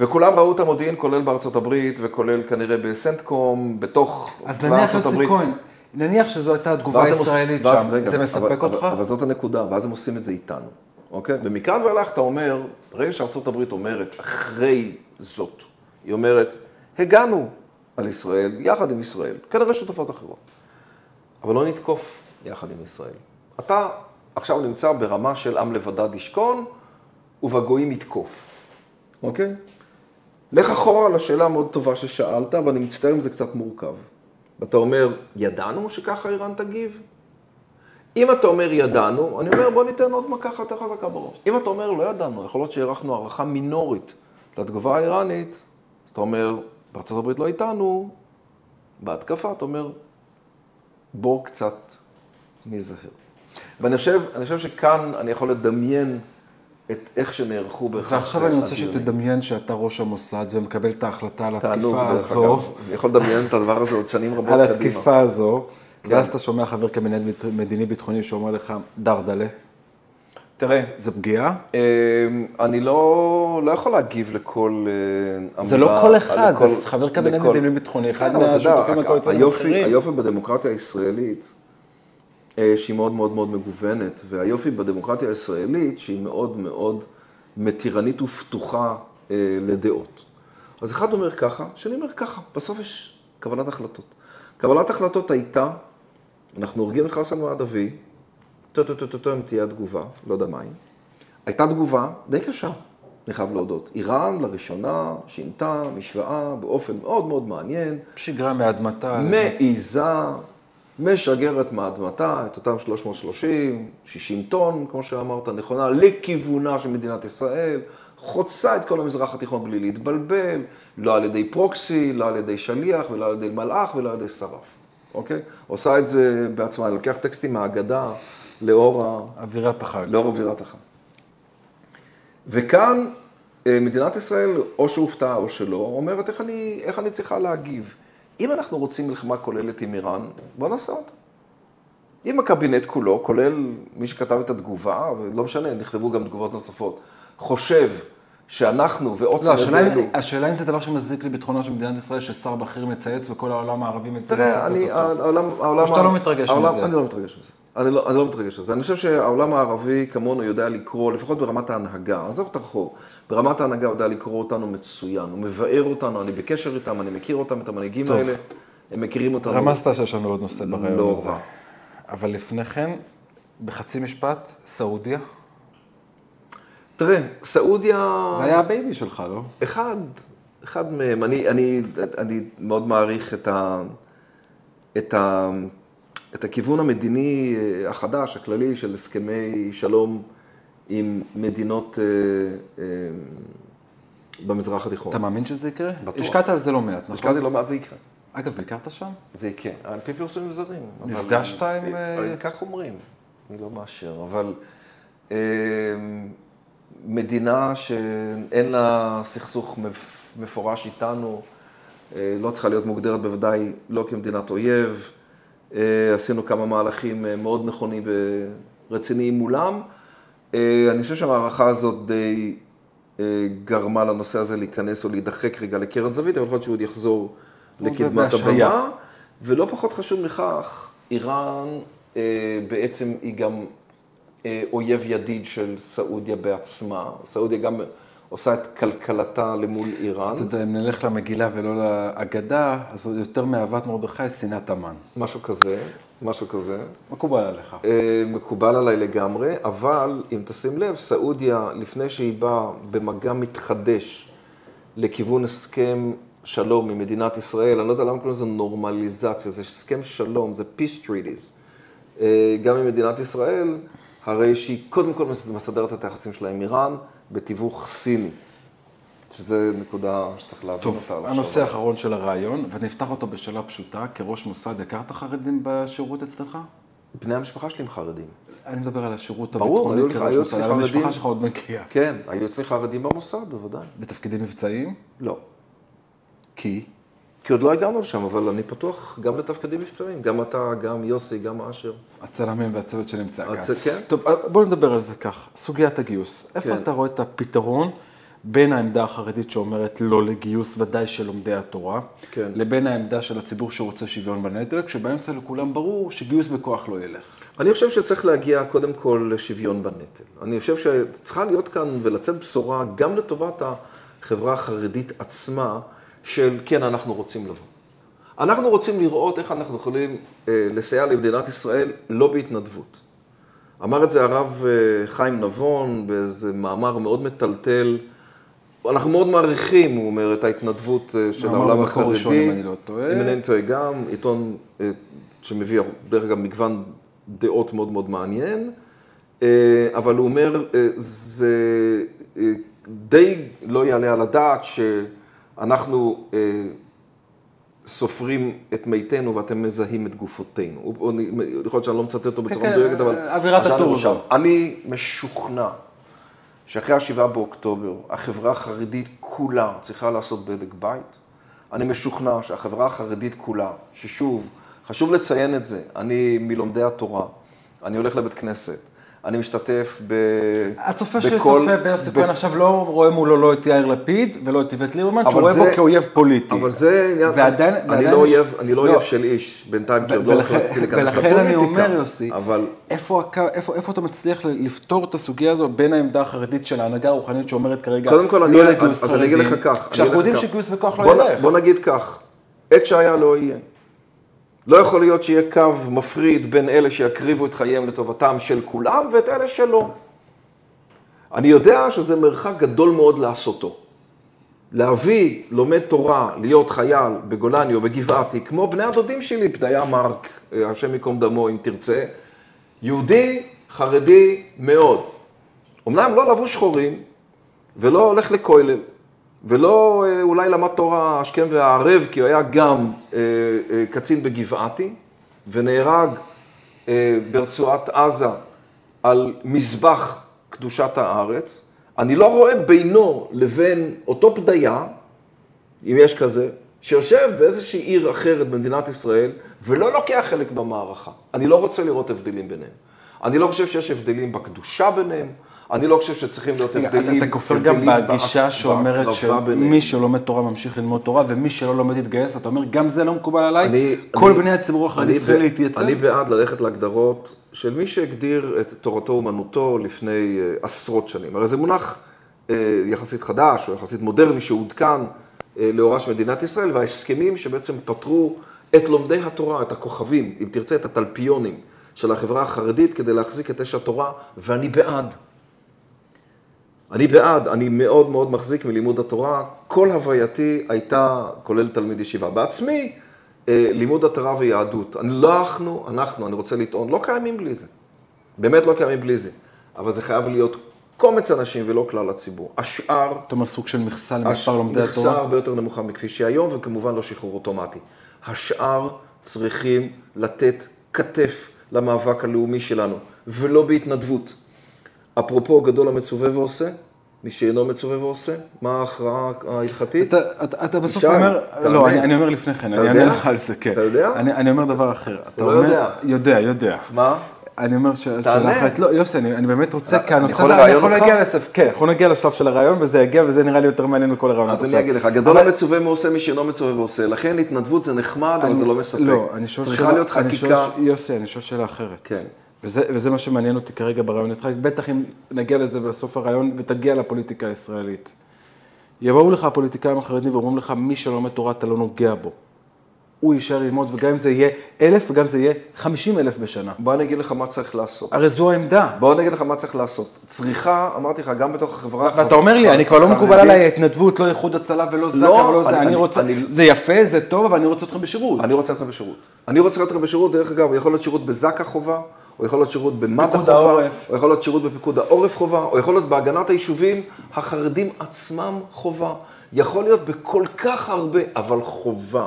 וכולם ראו את המודיעין, כולל בארצות הברית, וכולל כנראה בסנטקום, בתוך צבא ארצות הברית. אז נניח שזו הייתה התגובה הישראלית שם, זה מספק אותך? אבל זאת הנקודה, ואז הם עושים את זה איתנו, אוקיי? ומכאן ואילך אתה אומר, ברגע שארצות הברית אומרת, אחרי זאת, היא אומרת, הגענו על ישראל, יחד עם ישראל, כנראה שותפות אחרות. אבל לא נתקוף יחד עם ישראל. אתה עכשיו נמצא ברמה של עם לבדד ישכון, ובגויים יתקוף. אוקיי? לך אחורה לשאלה המאוד טובה ששאלת, ואני מצטער אם זה קצת מורכב. ואתה אומר, ידענו שככה איראן תגיב? אם אתה אומר ידענו, אני אומר בוא ניתן עוד מכה יותר חזקה בראש. אם אתה אומר לא ידענו, יכול להיות שהערכנו הערכה מינורית לתגובה האיראנית, אז אתה אומר, בארצות הברית לא איתנו, בהתקפה אתה אומר, בוא קצת נזהר. ואני חושב שכאן אני יכול לדמיין את איך שנערכו בכך. ועכשיו אני רוצה שתדמיין שאתה ראש המוסד ומקבל את ההחלטה על התקיפה הזו. אני יכול לדמיין את הדבר הזה עוד שנים רבות קדימה. על התקיפה הזו, ואז אתה שומע חבר קבינט מדיני ביטחוני שאומר לך, דרדלה. תראה. זה פגיעה? אני לא יכול להגיב לכל אמירה. זה לא כל אחד, זה חבר קבינט מדיני ביטחוני, אחד מהשותפים הקואליציוניים האחרים. היופי בדמוקרטיה הישראלית, שהיא מאוד מאוד מאוד מגוונת, והיופי בדמוקרטיה הישראלית, שהיא מאוד מאוד מתירנית ופתוחה לדעות. אז אחד אומר ככה, שני אומר ככה, בסוף יש קבלת החלטות. קבלת החלטות הייתה, אנחנו הורגים את חסן מעדבי, אם תהיה התגובה, לא יודע מה היא. הייתה תגובה די קשה, אני חייב להודות. איראן לראשונה שינתה משוואה באופן מאוד מאוד מעניין. שגרה מאדמתה. מעיזה, משגרת מאדמתה את אותם 330, 60 טון, כמו שאמרת, נכונה, לכיוונה של מדינת ישראל, חוצה את כל המזרח התיכון בלי להתבלבל, לא על ידי פרוקסי, לא על ידי שליח, ולא על ידי מלאך, ולא על ידי שרף. אוקיי? עושה את זה בעצמה, אני לוקח טקסטים מהאגדה לאור אווירת החג. לאור אווירת החג. וכאן מדינת ישראל, או שהופתעה או שלא, אומרת איך אני צריכה להגיב. אם אנחנו רוצים מלחמה כוללת עם איראן, בוא נעשה אותה. אם הקבינט כולו, כולל מי שכתב את התגובה, ולא משנה, נכתבו גם תגובות נוספות, חושב שאנחנו ועוצם ידינו... השאלה אם זה דבר שמזיק לביטחונו של מדינת ישראל, ששר בכיר מצייץ וכל העולם הערבי מצייץ אותו. תראה, או שאתה לא מתרגש מזה. אני לא מתרגש מזה. אני לא מתרגש מזה. אני חושב שהעולם הערבי כמונו יודע לקרוא, לפחות ברמת ההנהגה, עזוב את הרחוב, ברמת ההנהגה יודע לקרוא אותנו מצוין, הוא מבאר אותנו, אני בקשר איתם, אני מכיר אותם, את המנהיגים האלה, הם מכירים אותנו. רמזת שיש לנו עוד נושא ברעיון הזה. אבל לפני כן, בחצי משפט, סעודיה. תראה, סעודיה... זה היה הבייבי שלך, לא? אחד מהם. אני מאוד מעריך את הכיוון המדיני החדש, הכללי, של הסכמי שלום עם מדינות במזרח התיכון. אתה מאמין שזה יקרה? בטוח. השקעת על זה לא מעט, נכון? השקעתי לא מעט, זה יקרה. אגב, ביקרת שם? זה יקרה. על פי פרסומים זרים. נפגשת עם... כך אומרים, אני לא מאשר, אבל מדינה שאין לה סכסוך מפורש איתנו, לא צריכה להיות מוגדרת בוודאי לא כמדינת אויב. עשינו כמה מהלכים מאוד נכונים ורציניים מולם. אני חושב שהמערכה הזאת די גרמה לנושא הזה להיכנס או להידחק רגע לקרן זווית, אבל יכול להיות שהוא עוד יחזור לקדמת הבמה. ולא פחות חשוב מכך, איראן בעצם היא גם אויב ידיד של סעודיה בעצמה. סעודיה גם עושה את כלכלתה למול איראן. אתה יודע, אם נלך למגילה ולא לאגדה, אז יותר מאהבת מרדכי, שנאת המן. משהו כזה. מקובל עליך. מקובל עליי לגמרי, אבל אם תשים לב, סעודיה, לפני שהיא באה במגע מתחדש לכיוון הסכם שלום ממדינת ישראל, אני לא יודע למה קוראים לזה נורמליזציה, זה הסכם שלום, זה peace treaties. גם ממדינת ישראל, הרי שהיא קודם כל מסדרת את היחסים שלה עם איראן, בתיווך סיני, שזה נקודה שצריך להבין אותה. טוב, הנושא האחרון של הרעיון, ונפתח אותו בשאלה פשוטה, כראש מוסד, הכרת חרדים בשירות אצלך? בני המשפחה שלי הם חרדים. אני מדבר על השירות ברור, הביטחוני כראש מוסד, חרדים. המשפחה שלך עוד נקייה. כן, היו אצלי חרדים במוסד, בוודאי. בתפקידים מבצעיים? לא. כי? כי עוד לא הגענו לשם, אבל אני פתוח גם לתפקידים מבצעיים. גם אתה, גם יוסי, גם אשר. הצלמים והצוות שנמצא כאן. כן. טוב, בואו נדבר על זה כך. סוגיית הגיוס. איפה כן. אתה רואה את הפתרון בין העמדה החרדית שאומרת לא לגיוס ודאי של לומדי התורה, כן. לבין העמדה של הציבור שרוצה שוויון בנטל, כשבאמצע לכולם ברור שגיוס בכוח לא ילך. אני חושב שצריך להגיע קודם כל לשוויון בנטל. אני חושב שצריכה להיות כאן ולצאת בשורה גם לטובת החברה החרדית עצמה, של כן, אנחנו רוצים לבוא. אנחנו רוצים לראות איך אנחנו יכולים לסייע למדינת ישראל לא בהתנדבות. אמר את זה הרב חיים נבון באיזה מאמר מאוד מטלטל. אנחנו מאוד מעריכים, הוא אומר, את ההתנדבות של העולם החרדי. ראשון, אם אני לא טועה. אם אני טועה גם, עיתון שמביא דרך גם מגוון דעות מאוד מאוד מעניין, אבל הוא אומר, זה די לא יעלה על הדעת שאנחנו סופרים את מיתנו ואתם מזהים את גופותינו. יכול להיות שאני לא מצטט אותו בצורה מדויקת, אבל... אווירת הטור שם. אני משוכנע שאחרי ה7 באוקטובר, החברה החרדית כולה צריכה לעשות בדק בית. אני משוכנע שהחברה החרדית כולה, ששוב, חשוב לציין את זה, אני מלומדי התורה, אני הולך לבית כנסת, אני משתתף הצופה שצופה ביוסי כהן עכשיו לא רואה מולו לא את יאיר לפיד ולא את איווט ליברמן, שהוא רואה בו כאויב פוליטי. אבל זה, אני לא אויב של איש, בינתיים כי עוד לא החלטתי להיכנס לפוליטיקה. ולכן אני אומר, יוסי, איפה אתה מצליח לפתור את הסוגיה הזו בין העמדה החרדית של ההנהגה הרוחנית שאומרת כרגע לא לגיוס חרדים, אז אני אגיד לך כך. כשאנחנו יודעים שגיוס בכוח לא ילך. בוא נגיד כך, עת שהיה לא יהיה. לא יכול להיות שיהיה קו מפריד בין אלה שיקריבו את חייהם לטובתם של כולם ואת אלה שלא. אני יודע שזה מרחק גדול מאוד לעשותו. להביא לומד תורה, להיות חייל בגולני או בגבעתי, כמו בני הדודים שלי, פדיה מרק, השם יקום דמו אם תרצה, יהודי חרדי מאוד. אמנם לא לבוש שחורים ולא הולך לכולל. ולא אולי למד תורה השכם והערב, כי הוא היה גם קצין בגבעתי, ונהרג ברצועת עזה על מזבח קדושת הארץ. אני לא רואה בינו לבין אותו פדיה, אם יש כזה, שיושב באיזושהי עיר אחרת במדינת ישראל, ולא לוקח חלק במערכה. אני לא רוצה לראות הבדלים ביניהם. אני לא חושב שיש הבדלים בקדושה ביניהם. אני לא חושב שצריכים להיות הבדלים. אתה כופר גם בגישה שאומרת שמי שלומד תורה ממשיך ללמוד תורה, ומי שלא לומד יתגייס, אתה אומר, גם זה לא מקובל עליי, כל בני הציבור החרדי צריכים להתייצב. אני בעד ללכת להגדרות של מי שהגדיר את תורתו אומנותו לפני עשרות שנים. הרי זה מונח יחסית חדש, או יחסית מודרני, שעודכן לאורה של מדינת ישראל, וההסכמים שבעצם פתרו את לומדי התורה, את הכוכבים, אם תרצה, את התלפיונים של החברה החרדית, כדי להחזיק את אש התורה, ואני בעד. אני מאוד מאוד מחזיק מלימוד התורה. כל הווייתי הייתה, כולל תלמיד ישיבה. בעצמי, לימוד התורה ויהדות. אני רוצה לטעון, לא קיימים בלי זה. באמת לא קיימים בלי זה. אבל זה חייב להיות קומץ אנשים ולא כלל הציבור. השאר... אתה אומר סוג של מכסה למספר לומדי התורה? מכסה הרבה יותר נמוכה מכפי שהיום, וכמובן לא שחרור אוטומטי. השאר צריכים לתת כתף למאבק הלאומי שלנו, ולא בהתנדבות. אפרופו גדול המצווה ועושה, מי שאינו מצווה ועושה, מה ההכרעה ההלכתית? אתה בסוף אומר, לא, אני אומר לפני כן, אני אענה לך על זה, כן. אתה יודע? אני אומר דבר אחר. אתה לא יודע. יודע. מה? אני אומר תענה. לא, יוסי, אני באמת רוצה, כי הנושא יכול הזה, לרעיון יכול אותך? להגיע לסף, כן, יכול להגיע לשלב של הרעיון, וזה יגיע, וזה נראה לי יותר מעניין מכל הרעיון. אז אני אגיד לך, גדול המצווה מעושה מי שאינו מצווה ועושה, לכן התנדבות זה נחמד, אבל זה לא מספק. לא, אני שואל צריכה להיות חקיקה. יוסי, אני שואל שאלה אחרת. כן. וזה מה שמעניין אותי כרגע ברעיון איתך, בטח אם נגיע לזה בסוף הרעיון ותגיע לפוליטיקה הישראלית. יבואו לך הפוליטיקאים החרדים ואומרים לך, מי שלומד תורה אתה לא נוגע בו. הוא יישאר ללמוד, וגם אם זה יהיה 1,000 וגם אם זה יהיה 50,000 בשנה. בוא אני אגיד לך מה צריך לעשות. הרי זו העמדה. בוא אני אגיד לך מה צריך לעשות. צריכה, אמרתי לך, גם בתוך החברה... ואתה אומר לי, אני כבר לא מקובל עליי התנדבות, לא איחוד הצלה ולא זקה ולא זה, אני רוצה, זה יפה, זה טוב, אבל אני רוצה אתכם בשירות. אני רוצה אתכם בשירות. אני רוצה אתכם בשירות, דרך אגב, יכול להיות שירות בזקה חובה, או יכול להיות שירות במטה חובה, או יכול להיות שירות בפיקוד העורף חובה, או יכול להיות בהגנת היישובים, החרדים עצמם חובה. יכול להיות בכל כך הרבה, אבל חובה.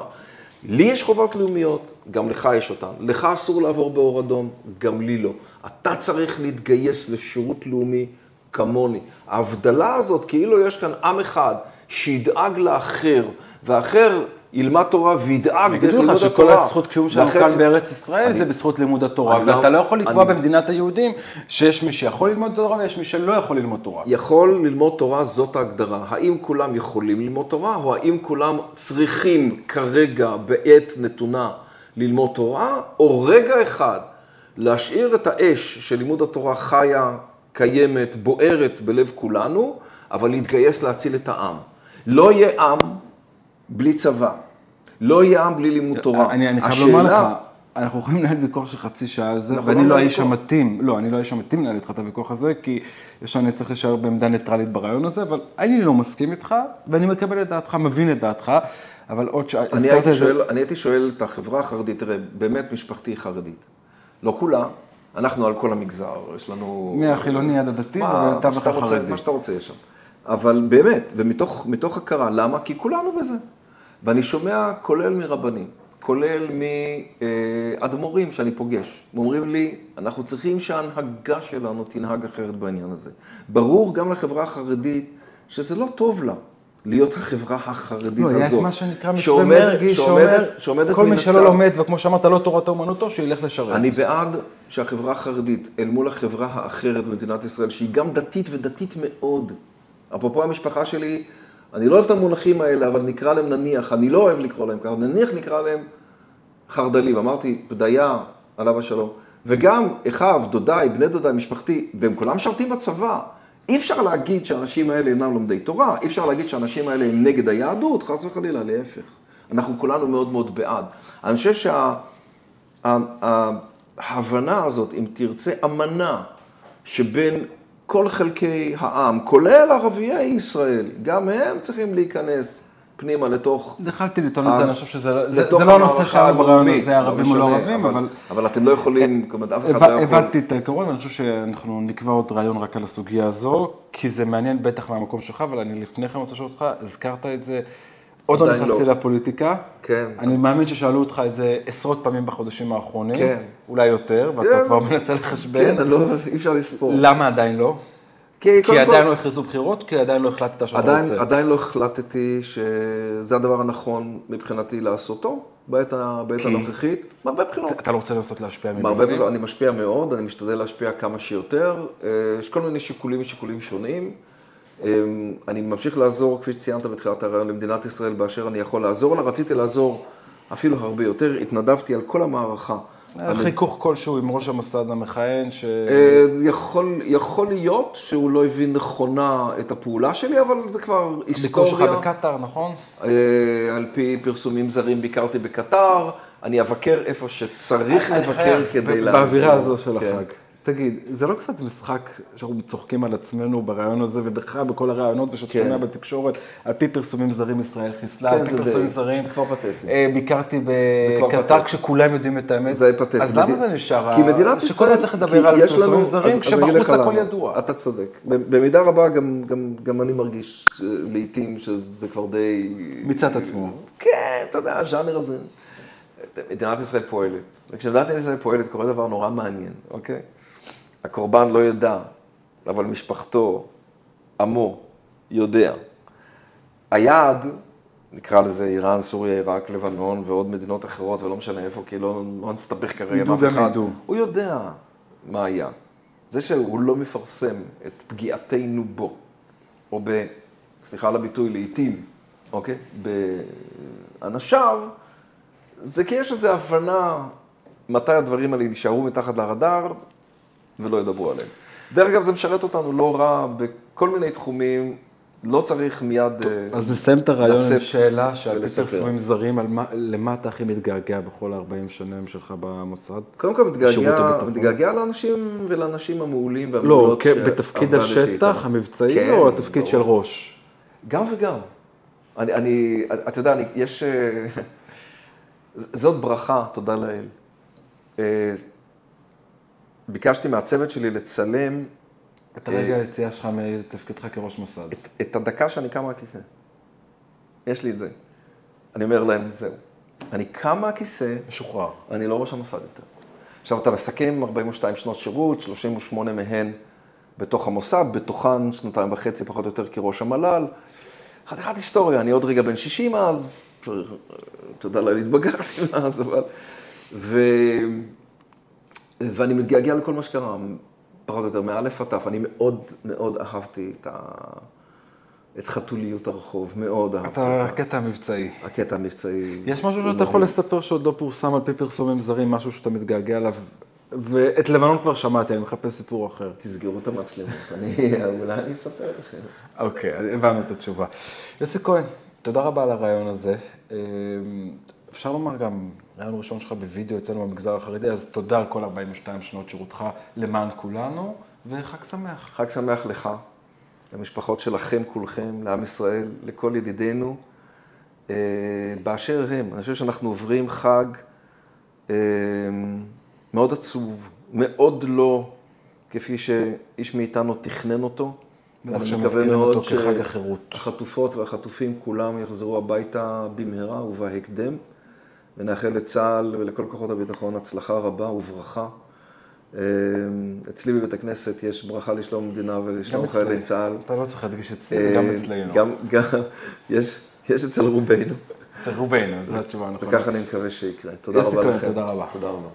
לי יש חובות לאומיות, גם לך יש אותן. לך אסור לעבור באור אדום, גם לי לא. אתה צריך להתגייס לשירות לאומי כמוני. ההבדלה הזאת, כאילו יש כאן עם אחד שידאג לאחר, והאחר ילמד תורה וידאג דרך לימוד התורה. שכל הזכות קיום שלנו כאן בארץ ישראל זה בזכות לימוד התורה, ואתה לא יכול לקבוע במדינת היהודים שיש מי שיכול ללמוד תורה ויש מי שלא יכול ללמוד תורה. יכול ללמוד תורה, זאת ההגדרה. האם כולם יכולים ללמוד תורה, או האם כולם צריכים כרגע בעת נתונה ללמוד תורה, או רגע אחד להשאיר את האש של לימוד התורה חיה, קיימת, בוערת בלב כולנו, אבל להתגייס להציל את העם. לא יהיה עם בלי צבא. לא יהיה עם בלי לימוד תורה. אני חייב לומר לך, אנחנו יכולים לנהל ויכוח של חצי שעה על זה, ואני לא האיש המתאים. לא, אני לא האיש המתאים לנהל איתך את הוויכוח הזה, כי אני צריך להישאר בעמדה ניטרלית ברעיון הזה, אבל אני לא מסכים איתך, ואני מקבל את דעתך, מבין את דעתך, אבל עוד אני הייתי שואל את החברה החרדית, תראה, באמת משפחתי חרדית. לא כולה, אנחנו על כל המגזר, יש לנו... מהחילוני עד הדתי, ובתווך החרדי. מה שאתה רוצה יש שם. אבל באמת, ומתוך הכרה, למה? כי כולנו בזה. ואני שומע, כולל מרבנים, כולל מאדמו"רים שאני פוגש, אומרים לי, אנחנו צריכים שההנהגה שלנו תנהג אחרת בעניין הזה. ברור גם לחברה החרדית שזה לא טוב לה להיות החברה החרדית הזאת. לא, יש מה שנקרא מצווה מרגי, שעומדת כל מי שלא לומד, וכמו שאמרת, לא תורתו אומנותו, שילך לשרת. אני בעד שהחברה החרדית, אל מול החברה האחרת במדינת ישראל, שהיא גם דתית ודתית מאוד. אפרופו המשפחה שלי, אני לא אוהב את המונחים האלה, אבל נקרא להם נניח, אני לא אוהב לקרוא להם ככה, נניח נקרא להם חרדלים. אמרתי, בדיה, עליו השלום. וגם אחיו, דודיי, בני דודיי, משפחתי, והם כולם משרתים בצבא. אי אפשר להגיד שהאנשים האלה אינם לומדי תורה, אי אפשר להגיד שהאנשים האלה הם נגד היהדות, חס וחלילה, להפך. אנחנו כולנו מאוד מאוד בעד. אני חושב שההבנה הזאת, אם תרצה אמנה שבין כל חלקי העם, כולל ערביי ישראל, גם הם צריכים להיכנס פנימה לתוך... יכלתי לטעון את זה, אני חושב שזה לא הנושא שלנו ברעיון הזה, ערבים או לא ערבים, אבל אתם לא יכולים, אף אחד לא יכול... הבנתי את העיקרון, ואני חושב שאנחנו נקבע עוד רעיון רק על הסוגיה הזו, כי זה מעניין בטח מהמקום שלך, אבל אני לפני כן רוצה לשאול אותך, הזכרת את זה, עוד לא נכנסתי לפוליטיקה, אני מאמין ששאלו אותך את זה עשרות פעמים בחודשים האחרונים, אולי יותר, ואתה כבר מנסה לחשבן. כן, אי אפשר לספור. למה עדיין לא? כי עדיין לא הכריזו בחירות, כי עדיין לא החלטת שאתה רוצה. עדיין לא החלטתי שזה הדבר הנכון מבחינתי לעשותו, בעת הנוכחית, מהרבה בחינות. אתה לא רוצה לנסות להשפיע מבפנים? אני משפיע מאוד, אני משתדל להשפיע כמה שיותר. יש כל מיני שיקולים שונים. אני ממשיך לעזור, כפי שציינת בתחילת הרעיון, למדינת ישראל באשר אני יכול לעזור לה. רציתי לעזור אפילו הרבה יותר, התנדבתי על כל המערכה. חיכוך כלשהו עם ראש המוסד המכהן ש... יכול להיות שהוא לא הבין נכונה את הפעולה שלי, אבל זה כבר היסטוריה. ביקור שלך בקטר, נכון? על פי פרסומים זרים ביקרתי בקטר, אני אבקר איפה שצריך לבקר כדי לעזור. באווירה הזו של החג. תגיד, זה לא קצת משחק שאנחנו צוחקים על עצמנו ברעיון הזה, ובכלל בכל הרעיונות ושאתה שומע בתקשורת, על פי פרסומים זרים ישראל חיסלה, על פי פרסומים זרים. זה כבר פתטי. ביקרתי בקטר כשכולם יודעים את האמת. זה פתטי. אז למה זה נשאר? כי מדינת ישראל... שכל הזמן צריך לדבר על פרסומים זרים, כשבחוץ הכל ידוע. אתה צודק. במידה רבה גם אני מרגיש לעתים שזה כבר די... מצד עצמו. כן, אתה יודע, הז'אנר הזה. מדינת ישראל פועלת. וכשמדינת ישראל פועלת קורה דבר נורא מעניין, אוקיי? הקורבן לא ידע, אבל משפחתו, עמו, יודע. היעד, נקרא לזה איראן, סוריה, עיראק, לבנון ועוד מדינות אחרות, ולא משנה איפה, כי לא נסתבך כרגע עם אף אחד. הוא יודע. מה היה. זה שהוא לא מפרסם את פגיעתנו בו, או סליחה על הביטוי, לעתים, אוקיי? באנשיו, זה כי יש איזו הבנה מתי הדברים האלה נשארו מתחת לרדאר ולא ידברו עליהם. דרך אגב, זה משרת אותנו לא רע בכל מיני תחומים, לא צריך מיד אז נסיים את הרעיון עם שאלה שעל פי פרסומים זרים, למה אתה הכי מתגעגע בכל 40 שנים שלך במוסד? קודם כל מתגעגע לאנשים ולאנשים המעולים והמעולות. לא, בתפקיד השטח המבצעי או התפקיד של ראש? גם וגם. אתה יודע, יש... זאת ברכה, תודה לאל. ביקשתי מהצוות שלי לצלם... את הרגע היציאה שלך מתפקידך כראש מוסד. את הדקה שאני קם מהכיסא. יש לי את זה. אני אומר להם, זהו. אני קם מהכיסא... משוחרר. אני לא ראש המוסד יותר. עכשיו, אתה מסכם 42 שנות שירות, 38 מהן בתוך המוסד, בתוכן 2.5 פחות או יותר כראש המל"ל. חתיכת היסטוריה, אני עוד רגע בן 60 אז, תודה לה להתבגרתי מאז, אבל... ואני מתגעגע לכל מה שקרה, פחות או יותר, מאלף עד תף. אני מאוד מאוד אהבתי את חתוליות הרחוב, מאוד אהבתי. אתה הקטע המבצעי. הקטע המבצעי. יש משהו שאתה יכול לספר שעוד לא פורסם על פי פרסומים זרים, משהו שאתה מתגעגע אליו, ואת לבנון כבר שמעתי, אני מחפש סיפור אחר. תסגרו את המצלמות, אולי אני אספר לכם. אוקיי, הבנו את התשובה. יוסי כהן, תודה רבה על הרעיון הזה. אפשר לומר גם, רעיון ראשון שלך בווידאו אצלנו במגזר החרדי, אז תודה על כל 42 שנות שירותך למען כולנו, וחג שמח. חג שמח לך, למשפחות שלכם כולכם, לעם ישראל, לכל ידידינו, באשר הם. אני חושב שאנחנו עוברים חג מאוד עצוב, מאוד לא כפי שאיש מאיתנו תכנן אותו. ואני מקווה מאוד שהחטופות והחטופים כולם יחזרו הביתה במהרה ובהקדם, ונאחל לצה"ל ולכל כוחות הביטחון הצלחה רבה וברכה. אצלי בבית הכנסת יש ברכה לשלום המדינה ולשלום חיילי צה"ל. אתה לא צריך להדגיש אצלי, זה גם אצלנו. גם יש אצל רובנו. אצל רובנו, זו התשובה הנכונה. וכך אני מקווה שיקרה. תודה רבה לכם. תודה רבה. תודה רבה.